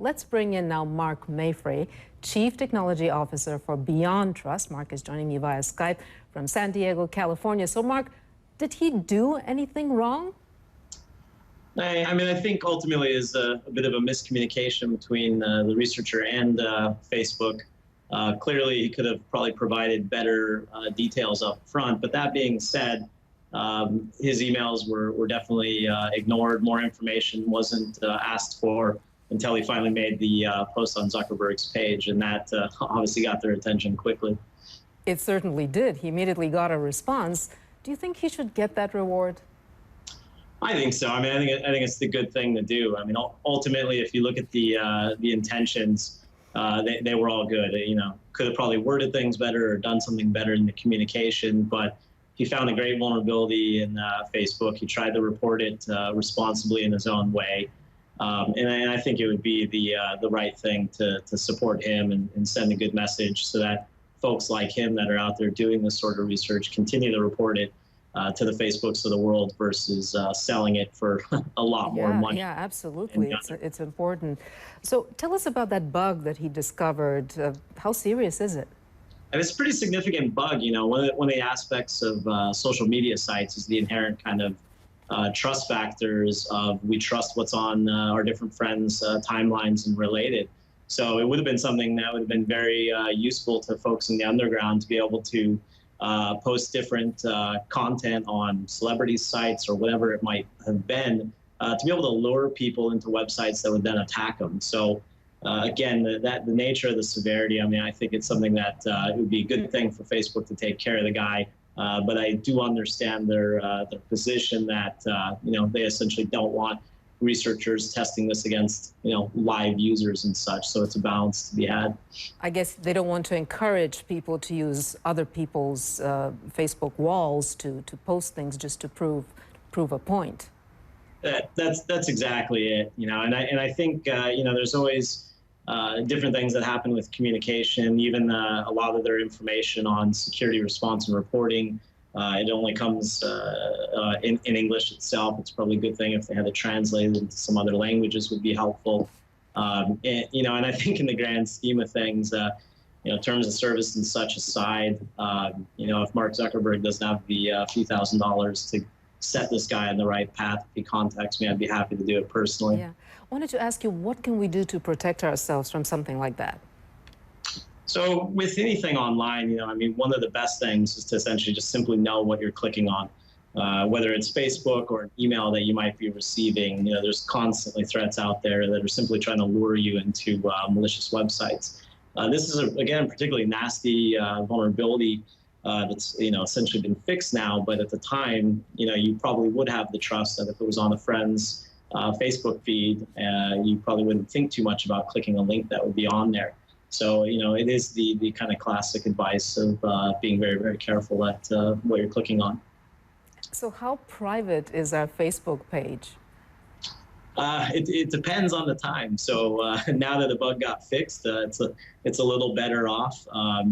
let's bring in now Mark Mayfrey, Chief Technology Officer for Beyond Trust. Mark is joining me via Skype from San Diego, California. So Mark, did he do anything wrong? I mean, I think ultimately is a bit of a miscommunication between the researcher and Facebook. Clearly, he could have probably provided better details up front. But that being said, his emails were definitely ignored. More information wasn't asked for until he finally made the post on Zuckerberg's page, and that obviously got their attention quickly. It certainly did. He immediately got a response. Do you think he should get that reward? I think so. I mean, I think it's the good thing to do. I mean, ultimately, if you look at the intentions, they were all good. You know, could have probably worded things better or done something better in the communication, but he found a great vulnerability in Facebook. He tried to report it responsibly in his own way. And I think it would be the right thing to support him and send a good message so that folks like him that are out there doing this sort of research continue to report it to the Facebooks of the world versus selling it for a lot more money. Yeah, absolutely. It's important. So tell us about that bug that he discovered. How serious is it? And it's a pretty significant bug. You know, one of the aspects of social media sites is the inherent kind of trust factors of we trust what's on our different friends' timelines and related. So it would have been something that would have been very useful to folks in the underground to be able to post different content on celebrity sites or whatever it might have been to be able to lure people into websites that would then attack them. So again, the nature of the severity, I mean, I think it's something that it would be a good thing for Facebook to take care of the guy. But I do understand their position that, you know, they essentially don't want researchers testing this against, you know, live users and such. So it's a balance to be had. I guess they don't want to encourage people to use other people's Facebook walls to post things just to prove a point. That's exactly it. You know, and I think you know, there's always different things that happen with communication. Even a lot of their information on security response and reporting. It only comes in English itself. It's probably a good thing if they had it translated into some other languages would be helpful. And, you know, and I think in the grand scheme of things, you know, terms of service and such aside, you know, if Mark Zuckerberg doesn't have the few $1,000s to set this guy on the right path, if he contacts me, I'd be happy to do it personally. Yeah. I wanted to ask you, what can we do to protect ourselves from something like that? So with anything online, you know, I mean, one of the best things is to essentially just simply know what you're clicking on, whether it's Facebook or an email that you might be receiving. You know, there's constantly threats out there that are simply trying to lure you into malicious websites. This is, again, particularly nasty vulnerability that's, you know, essentially been fixed now. But at the time, you know, you probably would have the trust that if it was on a friend's Facebook feed, you probably wouldn't think too much about clicking a link that would be on there. So, you know, it is the kind of classic advice of being very, very careful at what you're clicking on. So how private is our Facebook page? It depends on the time. So now that the bug got fixed, it's a little better off.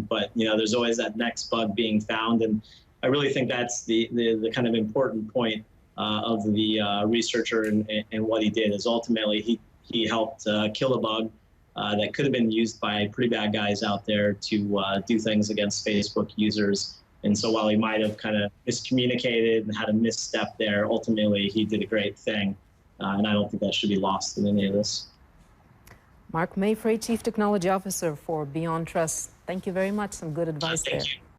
But, you know, there's always that next bug being found. And I really think that's the kind of important point of the researcher and what he did is ultimately he helped kill a bug that could have been used by pretty bad guys out there to do things against Facebook users. And so while he might have kind of miscommunicated and had a misstep there, ultimately he did a great thing. And I don't think that should be lost in any of this. Mark Mayfrey, Chief Technology Officer for Beyond Trust. Thank you very much. Some good advice there. Thank you.